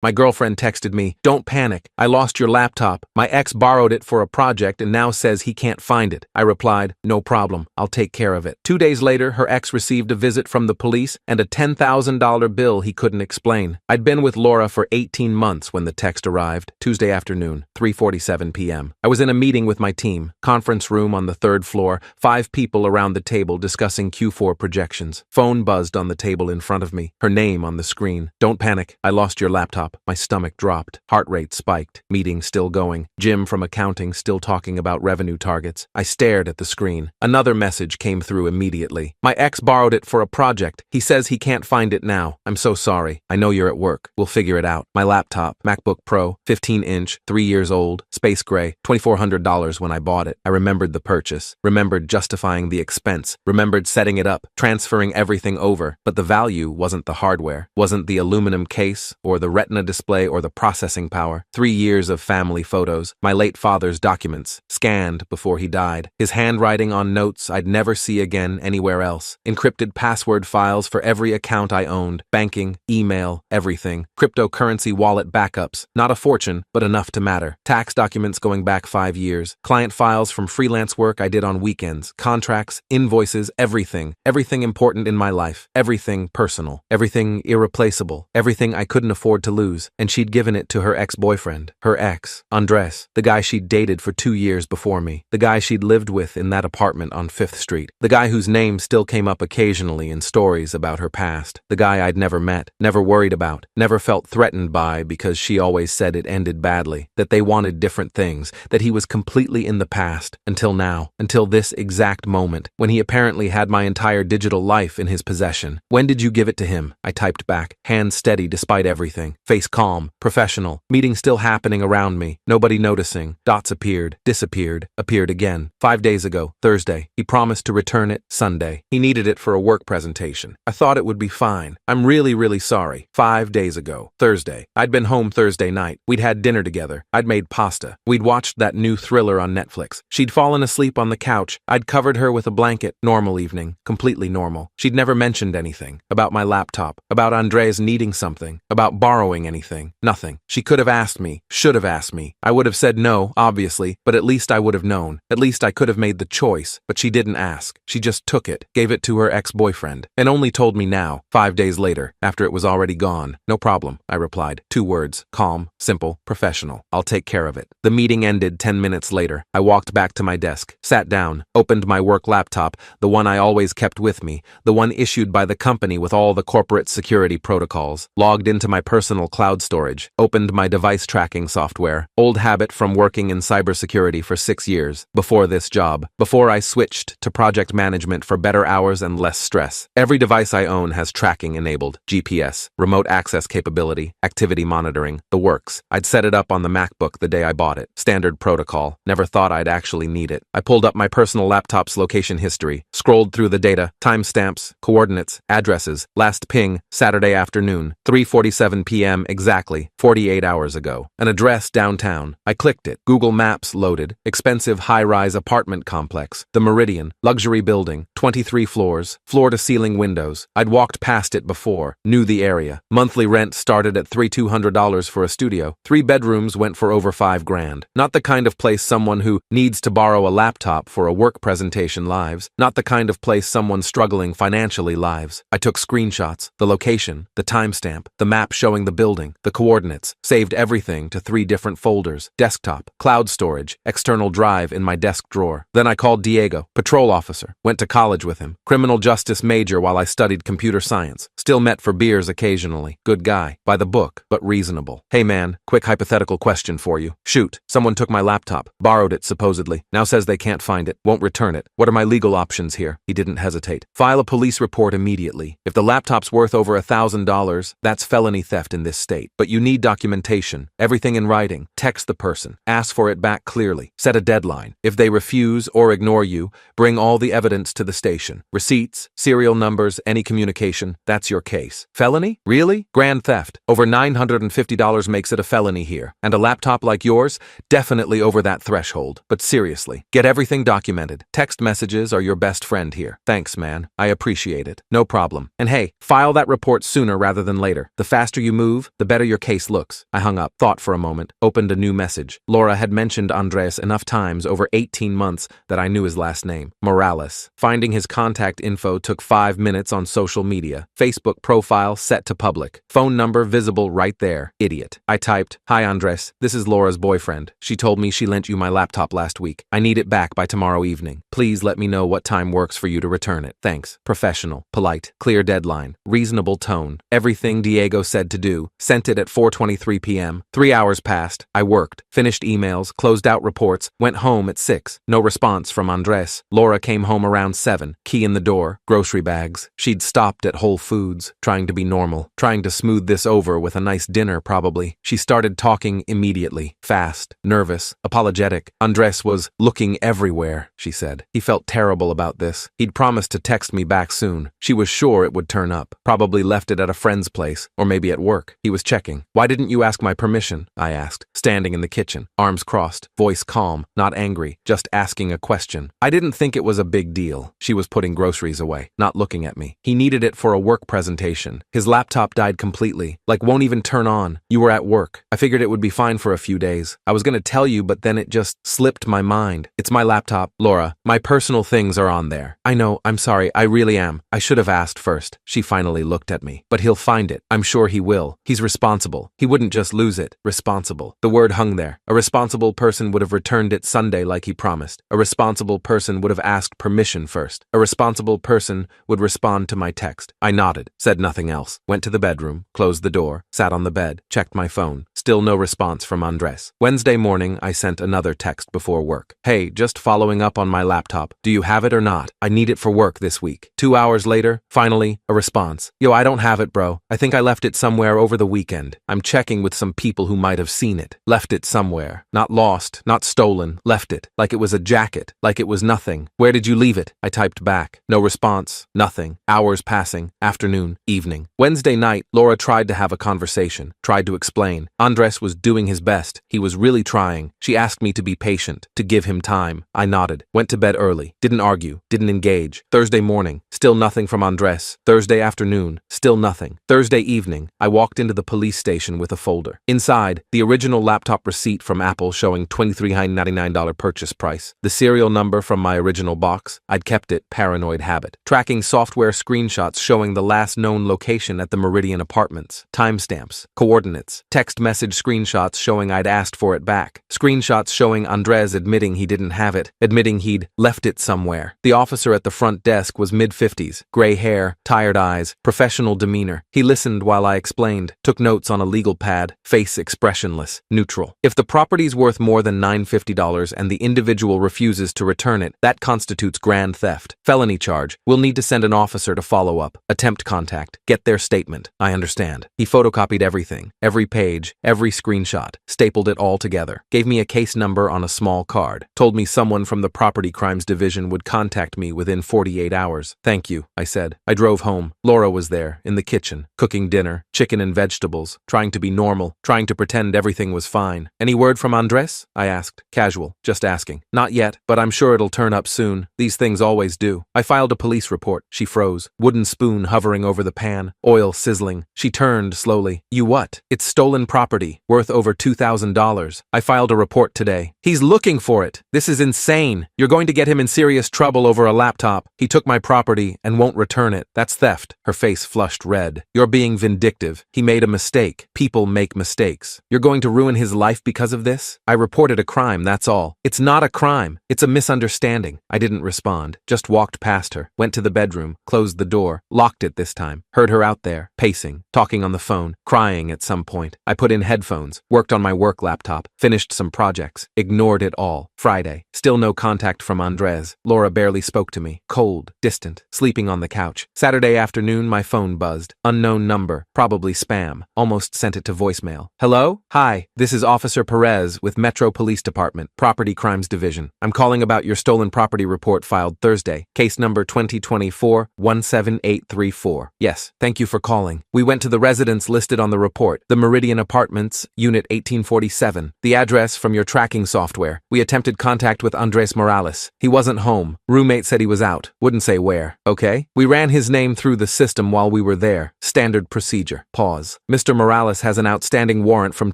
My girlfriend texted me, "Don't panic. I lost your laptop. My ex borrowed it for a project and now says he can't find it." I replied, "No problem. I'll take care of it." 2 days later, her ex received a visit from the police and a $10,000 bill he couldn't explain. I'd been with Laura for 18 months when the text arrived. Tuesday afternoon, 3:47 p.m. I was in a meeting with my team, conference room on the 3rd floor, 5 people around the table discussing Q4 projections. Phone buzzed on the table in front of me, her name on the screen. "Don't panic. I lost your laptop." My stomach dropped. Heart rate spiked. Meeting still going. Jim from accounting still talking about revenue targets. I stared at the screen. Another message came through immediately. "My ex borrowed it for a project. He says he can't find it now. I'm so sorry. I know you're at work. We'll figure it out." My laptop, MacBook Pro, 15-inch, 3 years old, space gray, $2,400 when I bought it. I remembered the purchase, remembered justifying the expense, remembered setting it up, transferring everything over, but the value wasn't the hardware, wasn't the aluminum case, or the retina display, or the processing power. 3 years of family photos, my late father's documents, scanned before he died, his handwriting on notes I'd never see again anywhere else, encrypted password files for every account I owned, banking, email, everything, cryptocurrency wallet backups, not a fortune, but enough to matter, tax documents going back 5 years, client files from freelance work I did on weekends, contracts, invoices, everything important in my life, everything personal, everything irreplaceable, everything I couldn't afford to lose, and she'd given it to her ex-boyfriend, her ex, Andres, the guy she'd dated for 2 years before me, the guy she'd lived with in that apartment on 5th Street, the guy whose name still came up occasionally in stories about her past, the guy I'd never met, never worried about, never felt threatened by because she always said it ended badly, that they wanted different things, that he was completely in the past, until now, until this exact moment, when he apparently had my entire digital life in his possession. "When did you give it to him?" I typed back, hands steady despite everything, face calm, professional, meeting still happening around me, nobody noticing. Dots appeared, disappeared, appeared again. 5 days ago, Thursday. He promised to return it Sunday. He needed it for a work presentation. I thought it would be fine. "I'm really sorry." 5 days ago, Thursday. I'd been home Thursday night. We'd had dinner together. I'd made pasta. We'd watched that new thriller on Netflix. She'd fallen asleep on the couch. I'd covered her with a blanket. Normal evening. Completely normal. She'd never mentioned anything. About my laptop. About Andres needing something. About borrowing anything. Nothing. She could have asked me. Should have asked me. I would have said no, obviously, but at least I would have known. At least I could have made the choice. But she didn't ask. She just took it, gave it to her ex-boyfriend, and only told me now, 5 days later, after it was already gone. "No problem," I replied. 2 words. Calm, simple, professional. "I'll take care of it." The meeting ended 10 minutes later. I walked back to my desk, sat down, opened my work laptop, the one I always kept with me, the one issued by the company with all the corporate security protocols, logged into my personal cloud storage, opened my device tracking software, old habit from working in cybersecurity for 6 years, before this job, before I switched to project management for better hours and less stress. Every device I own has tracking enabled, GPS, remote access capability, activity monitoring, the works. I'd set it up on the MacBook the day I bought it. Standard protocol. Never thought I'd actually need it. I pulled up my personal laptop's location history, scrolled through the data, timestamps, coordinates, addresses, last ping, Saturday afternoon, 3:47 p.m. exactly, 48 hours ago. An address downtown. I clicked it. Google Maps loaded. Expensive high-rise apartment complex. The Meridian. Luxury building. 23 floors. Floor-to-ceiling windows. I'd walked past it before. Knew the area. Monthly rent started at $3,200 for a studio. 3 bedrooms went for over $5,000. Not the kind of place someone who needs to borrow a laptop for a work presentation lives. Not the kind of place someone struggling financially lives. I took screenshots. The location. The timestamp. The map showing the building. The coordinates. Saved everything to 3 different folders. Desktop. Cloud storage. External drive in my desk drawer. Then I called Diego, patrol officer. Went to college with him. Criminal justice major while I studied computer science. Still met for beers occasionally. Good guy. By the book, but reasonable. "Hey man, quick hypothetical question for you. Shoot, someone took my laptop. Borrowed it supposedly. Now says they can't find it. Won't return it. What are my legal options here?" He didn't hesitate. "File a police report immediately. If the laptop's worth over $1,000, that's felony theft in this state. But you need documentation. Everything in writing. Text the person. Ask for it back clearly. Set a deadline. If they refuse or ignore you, bring all the evidence to the station. Receipts, serial numbers, any communication. That's your case. Felony? Really? Grand theft. Over $950 makes it a felony here. And a laptop like yours? Definitely over that threshold. But seriously, get everything documented. Text messages are your best friend here. Thanks, man. I appreciate it. No problem. And hey, file that report sooner rather than later. The faster you move, move, the better your case looks. I hung up, thought for a moment, opened a new message. Laura had mentioned Andres enough times over 18 months that I knew his last name, Morales. Finding his contact info took 5 minutes on social media. Facebook profile set to public. Phone number visible right there. Idiot. I typed, "Hi Andres, this is Laura's boyfriend. She told me she lent you my laptop last week. I need it back by tomorrow evening. Please let me know what time works for you to return it. Thanks." Professional, polite, clear deadline, reasonable tone. Everything Diego said to do. Sent it at 4:23 p.m. 3 hours passed. I worked, finished emails, closed out reports, went home at 6. No response from Andres. Laura came home around 7. Key in the door, grocery bags. She'd stopped at Whole Foods, trying to be normal, trying to smooth this over with a nice dinner probably. She started talking immediately, fast, nervous, apologetic. Andres was looking everywhere, she said. He felt terrible about this. He'd promised to text me back soon. She was sure it would turn up. Probably left it at a friend's place, or maybe at work. He was checking. "Why didn't you ask my permission?" I asked, standing in the kitchen, arms crossed, voice calm, not angry, just asking a question. I didn't think it was a big deal. She was putting groceries away, not looking at me. "He needed it for a work presentation. His laptop died completely, like won't even turn on. You were at work. I figured it would be fine for a few days. I was gonna tell you, but then it just slipped my mind. It's my laptop, Laura. My personal things are on there. I know, I'm sorry, I really am. I should have asked first." She finally looked at me. "But he'll find it. I'm sure he will. He's responsible. He wouldn't just lose it." Responsible. The word hung there. A responsible person would have returned it Sunday like he promised. A responsible person would have asked permission first. A responsible person would respond to my text. I nodded, said nothing else, went to the bedroom, closed the door, sat on the bed, checked my phone. Still no response from Andres. Wednesday morning, I sent another text before work. "Hey, just following up on my laptop. Do you have it or not? I need it for work this week." 2 hours later, finally, a response. "Yo, I don't have it, bro. I think I left it somewhere over the weekend. I'm checking with some people who might have seen it. Left it somewhere. Not lost, not stolen. Left it. Like it was a jacket. Like it was nothing. Where did you leave it?" I typed back. No response. Nothing. Hours passing. Afternoon. Evening. Wednesday night, Laura tried to have a conversation. Tried to explain. Andres was doing his best. He was really trying. She asked me to be patient, to give him time. I nodded. Went to bed early. Didn't argue. Didn't engage. Thursday morning. Still nothing from Andres. Thursday afternoon. Still nothing. Thursday evening. I walked into the police station with a folder. Inside, the original laptop receipt from Apple showing $23.99 purchase price. The serial number from my original box. I'd kept it, paranoid habit. Tracking software screenshots showing the last known location at the Meridian Apartments. Timestamps. Coordinates. Text message screenshots showing I'd asked for it back. Screenshots showing Andres admitting he didn't have it, admitting he'd left it somewhere. The officer at the front desk was mid-50s, gray hair, tired eyes, professional demeanor. He listened while I explained, took notes on a legal pad, face expressionless, neutral. "If the property's worth more than $950 and the individual refuses to return it, that constitutes grand theft. Felony charge. We'll need to send an officer to follow up. Attempt contact. Get their statement." I understand. He photocopied everything, every page, every screenshot, stapled it all together, gave me a case number on a small card, told me someone from the Property Crimes Division would contact me within 48 hours. "Thank you," I said. I drove home. Laura was there, in the kitchen, cooking dinner, chicken and vegetables, trying to be normal, trying to pretend everything was fine. "Any word from Andres?" I asked. Casual, just asking. "Not yet, but I'm sure it'll turn up soon. These things always do." I filed a police report. She froze, wooden spoon hovering over the pan, oil sizzling. She turned slowly. "You what?" "It's stolen property, worth over $2,000. I filed a report today." "He's looking for it. This is insane. You're going to get him in serious trouble over a laptop. He took my property and won't return it. That's theft." Her face flushed red. "You're being vindictive. He made a mistake. People make mistakes. You're going to ruin his life because of this?" "I reported a crime, that's all." "It's not a crime. It's a misunderstanding." I didn't respond, just walked past her, went to the bedroom, closed the door, locked it this time, heard her out there, pacing, talking on the phone, crying at some point. I put in headphones, worked on my work laptop, finished some projects, ignored it all. Friday, still no contact from Andres. Laura barely spoke to me, cold, distant, sleeping on the couch. Saturday afternoon, my phone buzzed. Unknown number, probably spam. Almost sent it to voicemail. "Hello? Hi, this is Officer Perez with Metro Police Department, Property Crimes Division. I'm calling about your stolen property report filed Thursday, case number 2024-17834. Yes, thank you for calling. We went to the residence listed on the report, the Meridian Apartments Apartments, Unit 1847. The address from your tracking software. We attempted contact with Andres Morales. He wasn't home. Roommate said he was out. Wouldn't say where. Okay? We ran his name through the system while we were there. Standard procedure. Pause. Mr. Morales has an outstanding warrant from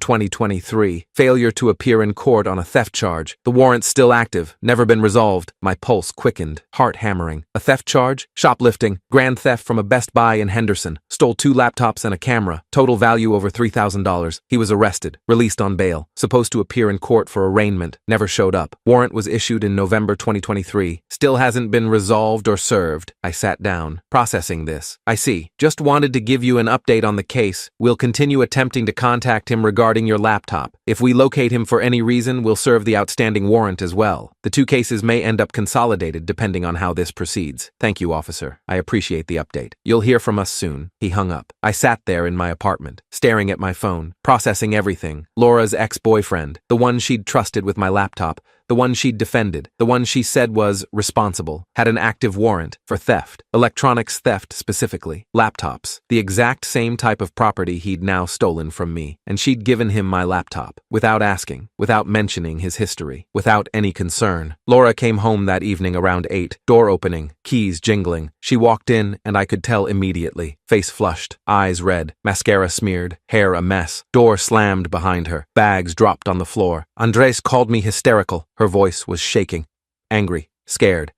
2023. Failure to appear in court on a theft charge. The warrant's still active. Never been resolved. My pulse quickened. Heart hammering. A theft charge? Shoplifting. Grand theft from a Best Buy in Henderson. Stole 2 laptops and a camera. Total value over $3,000. He was arrested. Released on bail. Supposed to appear in court for arraignment. Never showed up. Warrant was issued in November 2023. Still hasn't been resolved or served. I sat down. Processing this. I see. Just wanted to give you an update on the case. We'll continue attempting to contact him regarding your laptop. If we locate him for any reason, we'll serve the outstanding warrant as well. The 2 cases may end up consolidated depending on how this proceeds. Thank you, officer. I appreciate the update. You'll hear from us soon. He hung up. I sat there in my apartment, staring at my phone, processing everything. Laura's ex-boyfriend, the one she'd trusted with my laptop, the one she'd defended, the one she said was responsible, had an active warrant for theft, electronics theft specifically, laptops, the exact same type of property he'd now stolen from me, and she'd given him my laptop, without asking, without mentioning his history, without any concern. Laura came home that evening around 8, door opening, keys jingling. She walked in, and I could tell immediately. Face flushed, eyes red, mascara smeared, hair a mess. Door slammed behind her, bags dropped on the floor. Andres called me hysterical. Her voice was shaking, angry, scared.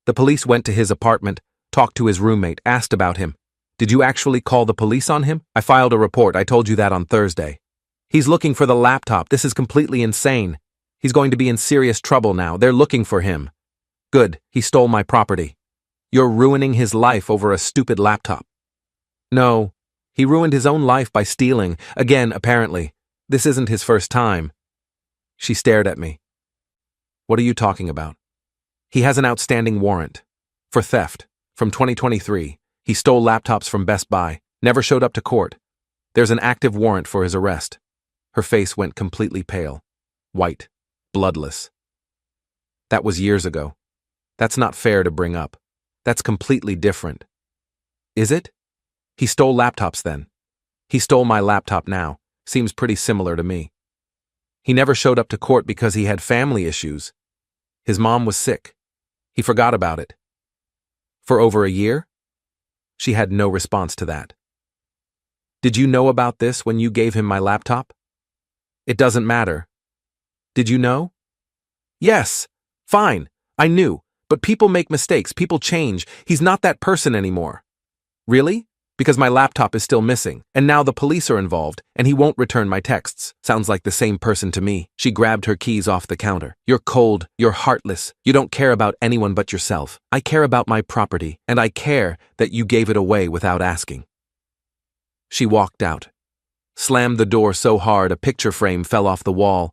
The police went to his apartment, talked to his roommate, asked about him. Did you actually call the police on him? I filed a report. I told you that on Thursday. He's looking for the laptop. This is completely insane. He's going to be in serious trouble now. They're looking for him. Good. He stole my property. You're ruining his life over a stupid laptop. No. He ruined his own life by stealing. Again, apparently. This isn't his first time. She stared at me. What are you talking about? He has an outstanding warrant. For theft. From 2023. He stole laptops from Best Buy. Never showed up to court. There's an active warrant for his arrest. Her face went completely pale. White. Bloodless. That was years ago. That's not fair to bring up. That's completely different. Is it? He stole laptops then. He stole my laptop now. Seems pretty similar to me. He never showed up to court because he had family issues. His mom was sick. He forgot about it. For over a year? She had no response to that. Did you know about this when you gave him my laptop? It doesn't matter. Did you know? Yes. Fine. I knew. But people make mistakes. People change. He's not that person anymore. Really? Because my laptop is still missing, and now the police are involved, and he won't return my texts. Sounds like the same person to me. She grabbed her keys off the counter. You're cold. You're heartless. You don't care about anyone but yourself. I care about my property, and I care that you gave it away without asking. She walked out. Slammed the door so hard a picture frame fell off the wall.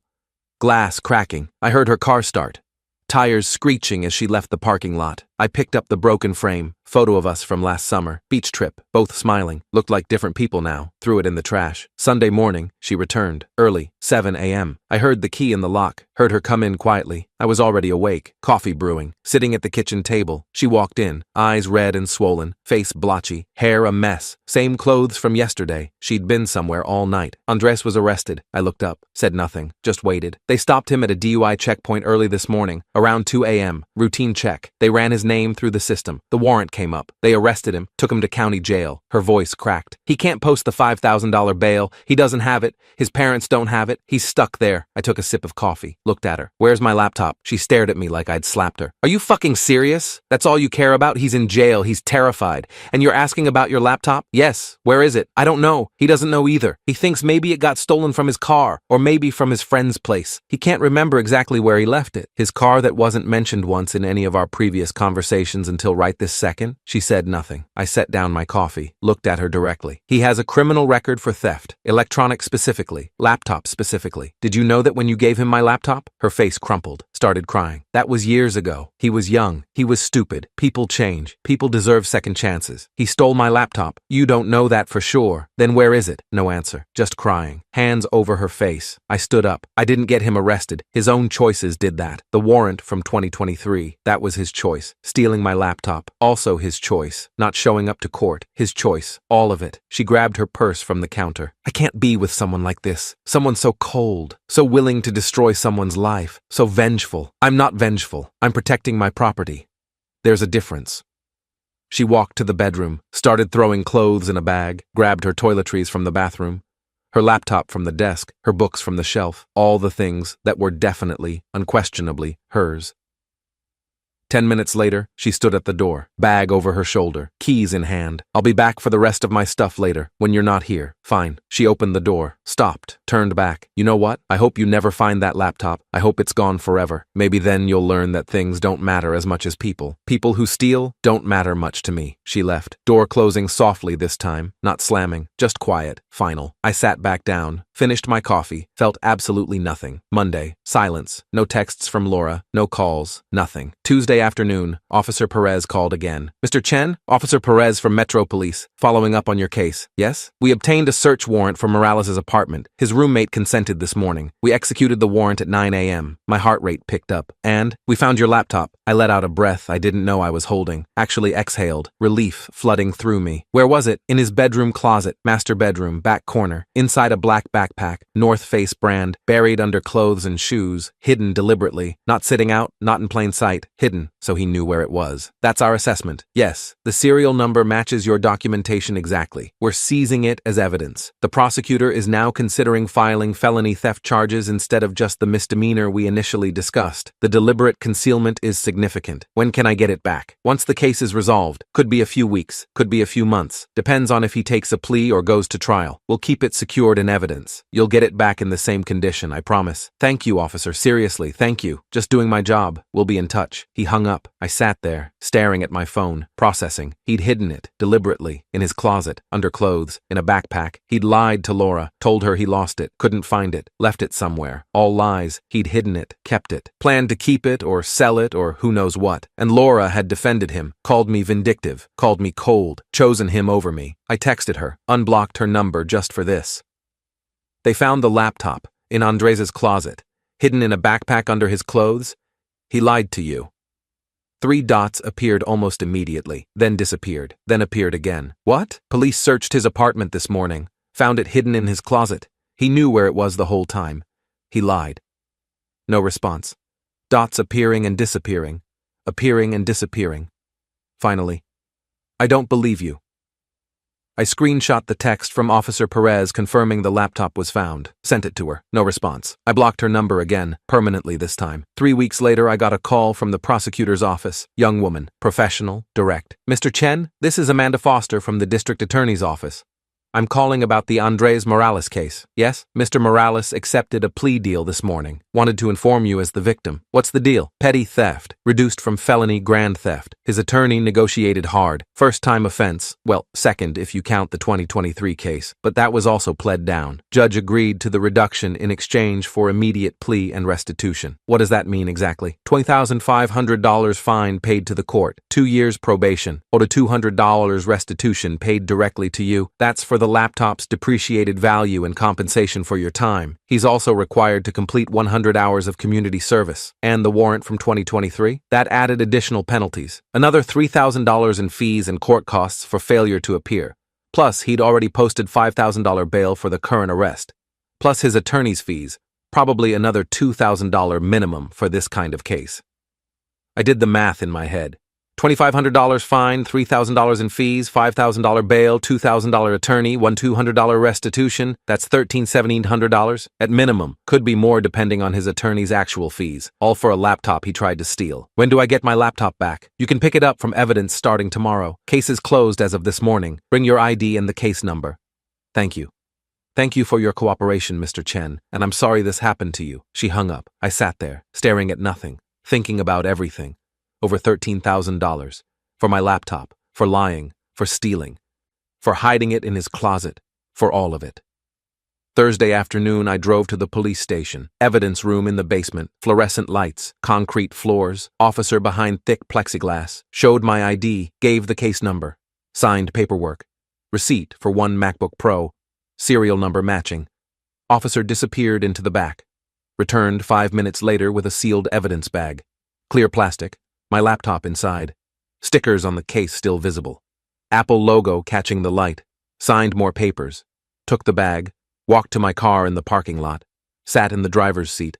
Glass cracking. I heard her car start. Tires screeching as she left the parking lot. I picked up the broken frame, photo of us from last summer, beach trip, both smiling, looked like different people now, threw it in the trash. Sunday morning, she returned, early, 7 a.m. I heard the key in the lock, heard her come in quietly. I was already awake, coffee brewing, sitting at the kitchen table. She walked in, eyes red and swollen, face blotchy, hair a mess, same clothes from yesterday. She'd been somewhere all night. Andres was arrested. I looked up, said nothing, just waited. They stopped him at a DUI checkpoint early this morning, around 2 a.m., routine check. They ran his name through the system. The warrant came up. They arrested him, took him to county jail. Her voice cracked. He can't post the $5,000 bail. He doesn't have it. His parents don't have it. He's stuck there. I took a sip of coffee, looked at her. Where's my laptop? She stared at me like I'd slapped her. Are you fucking serious? That's all you care about? He's in jail. He's terrified. And you're asking about your laptop? Yes. Where is it? I don't know. He doesn't know either. He thinks maybe it got stolen from his car, or maybe from his friend's place. He can't remember exactly where he left it. His car that wasn't mentioned once in any of our previous conversations until right this second? She said nothing. I set down my coffee, looked at her directly. He has a criminal record for theft, electronics specifically, laptop specifically. Did you know that when you gave him my laptop? Her face crumpled, started crying. That was years ago. He was young. He was stupid. People change. People deserve second chances. He stole my laptop. You don't know that for sure. Then where is it? No answer. Just crying. Hands over her face. I stood up. I didn't get him arrested. His own choices did that. The warrant from 2023. That was his choice. Stealing my laptop, also his choice. Not showing up to court, his choice. All of it. She grabbed her purse from the counter. I can't be with someone like this. Someone so cold, so willing to destroy someone's life, so vengeful. I'm not vengeful. I'm protecting my property. There's a difference. She walked to the bedroom, started throwing clothes in a bag, grabbed her toiletries from the bathroom, her laptop from the desk, her books from the shelf, all the things that were definitely, unquestionably, hers. 10 minutes later, she stood at the door, bag over her shoulder, keys in hand. I'll be back for the rest of my stuff later, when you're not here. Fine. She opened the door, stopped, turned back. You know what? I hope you never find that laptop. I hope it's gone forever. Maybe then you'll learn that things don't matter as much as people. People who steal don't matter much to me. She left, door closing softly this time, not slamming, just quiet, final. I sat back down, finished my coffee, felt absolutely nothing. Monday, silence. No texts from Laura, no calls, nothing. Tuesday afternoon, Officer Perez called again. Mr. Chen, Officer Perez from Metro Police, following up on your case. Yes? We obtained a search warrant for Morales' apartment. His roommate consented this morning. We executed the warrant at 9 a.m. My heart rate picked up. And we found your laptop. I let out a breath I didn't know I was holding. Actually exhaled, relief flooding through me. Where was it? In his bedroom closet, master bedroom, back corner, inside a black backpack, North Face brand, buried under clothes and shoes, hidden deliberately, not sitting out, not in plain sight, hidden, so he knew where it was. That's our assessment. Yes, the serial number matches your documentation exactly. We're seizing it as evidence. The prosecutor is now considering filing felony theft charges instead of just the misdemeanor we initially discussed. The deliberate concealment is significant. When can I get it back? Once the case is resolved. Could be a few weeks, could be a few months. Depends on if he takes a plea or goes to trial. We'll keep it secured in evidence. You'll get it back in the same condition, I promise. Thank you, officer. Seriously, thank you. Just doing my job. We'll be in touch. He hung up. I sat there, staring at my phone, processing. He'd hidden it, deliberately, in his closet, under clothes, in a backpack. He'd lied to Laura, told her he lost it, couldn't find it, left it somewhere. All lies. He'd hidden it, kept it, planned to keep it or sell it or who knows what. And Laura had defended him, called me vindictive, called me cold, chosen him over me. I texted her, unblocked her number just for this. They found the laptop, in Andres' closet, hidden in a backpack under his clothes. He lied to you. 3 dots appeared almost immediately, then disappeared, then appeared again. What? Police searched his apartment this morning, found it hidden in his closet. He knew where it was the whole time. He lied. No response. Dots appearing and disappearing, appearing and disappearing. Finally, I don't believe you. I screenshot the text from Officer Perez confirming the laptop was found. Sent it to her. No response. I blocked her number again, permanently this time. 3 weeks later, I got a call from the prosecutor's office. Young woman. Professional. Direct. Mr. Chen, this is Amanda Foster from the district attorney's office. I'm calling about the Andres Morales case. Yes? Mr. Morales accepted a plea deal this morning. Wanted to inform you as the victim. What's the deal? Petty theft, reduced from felony grand theft. His attorney negotiated hard. First-time offense. Well, second if you count the 2023 case. But that was also pled down. Judge agreed to the reduction in exchange for immediate plea and restitution. What does that mean exactly? $20,500 fine paid to the court. 2 years probation. Or the $200 restitution paid directly to you. That's for the laptop's depreciated value and compensation for your time. He's also required to complete 100 hours of community service. And the warrant from 2023? That added additional penalties. Another $3,000 in fees and court costs for failure to appear. Plus, he'd already posted $5,000 bail for the current arrest. Plus his attorney's fees. Probably another $2,000 minimum for this kind of case. I did the math in my head. $2,500 fine, $3,000 in fees, $5,000 bail, $2,000 attorney, $200 restitution. That's $1,700 at minimum. Could be more depending on his attorney's actual fees. All for a laptop he tried to steal. When do I get my laptop back? You can pick it up from evidence starting tomorrow. Case is closed as of this morning. Bring your ID and the case number. Thank you. Thank you for your cooperation, Mr. Chen, and I'm sorry this happened to you. She hung up. I sat there, staring at nothing, thinking about everything. Over $13,000. For my laptop, for lying, for stealing, for hiding it in his closet, for all of it. Thursday afternoon, I drove to the police station. Evidence room in the basement, fluorescent lights, concrete floors, officer behind thick plexiglass, showed my ID, gave the case number, signed paperwork, receipt for 1 MacBook Pro, serial number matching. Officer disappeared into the back. Returned 5 minutes later with a sealed evidence bag. Clear plastic. My laptop inside. Stickers on the case still visible. Apple logo catching the light. Signed more papers. Took the bag. Walked to my car in the parking lot. Sat in the driver's seat.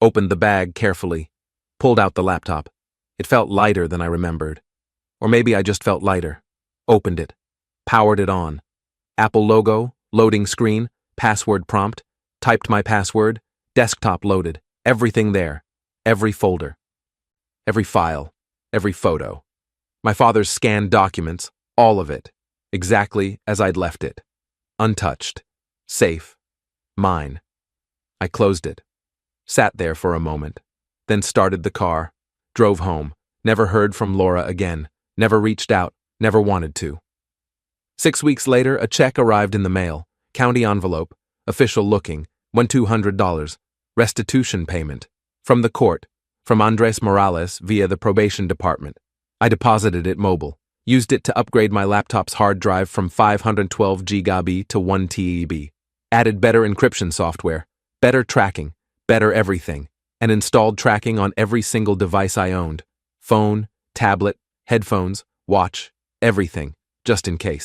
Opened the bag carefully. Pulled out the laptop. It felt lighter than I remembered. Or maybe I just felt lighter. Opened it. Powered it on. Apple logo, loading screen, password prompt. Typed my password. Desktop loaded. Everything there. Every folder. Every file. Every photo. My father's scanned documents. All of it. Exactly as I'd left it. Untouched. Safe. Mine. I closed it. Sat there for a moment. Then started the car. Drove home. Never heard from Laura again. Never reached out. Never wanted to. 6 weeks later, a check arrived in the mail. County envelope. Official looking. $1,200. Restitution payment. From the court. From Andres Morales via the probation department. I deposited it mobile. Used it to upgrade my laptop's hard drive from 512 GB to 1 TB. Added better encryption software. Better tracking. Better everything. And installed tracking on every single device I owned. Phone, tablet, headphones, watch, everything. Just in case.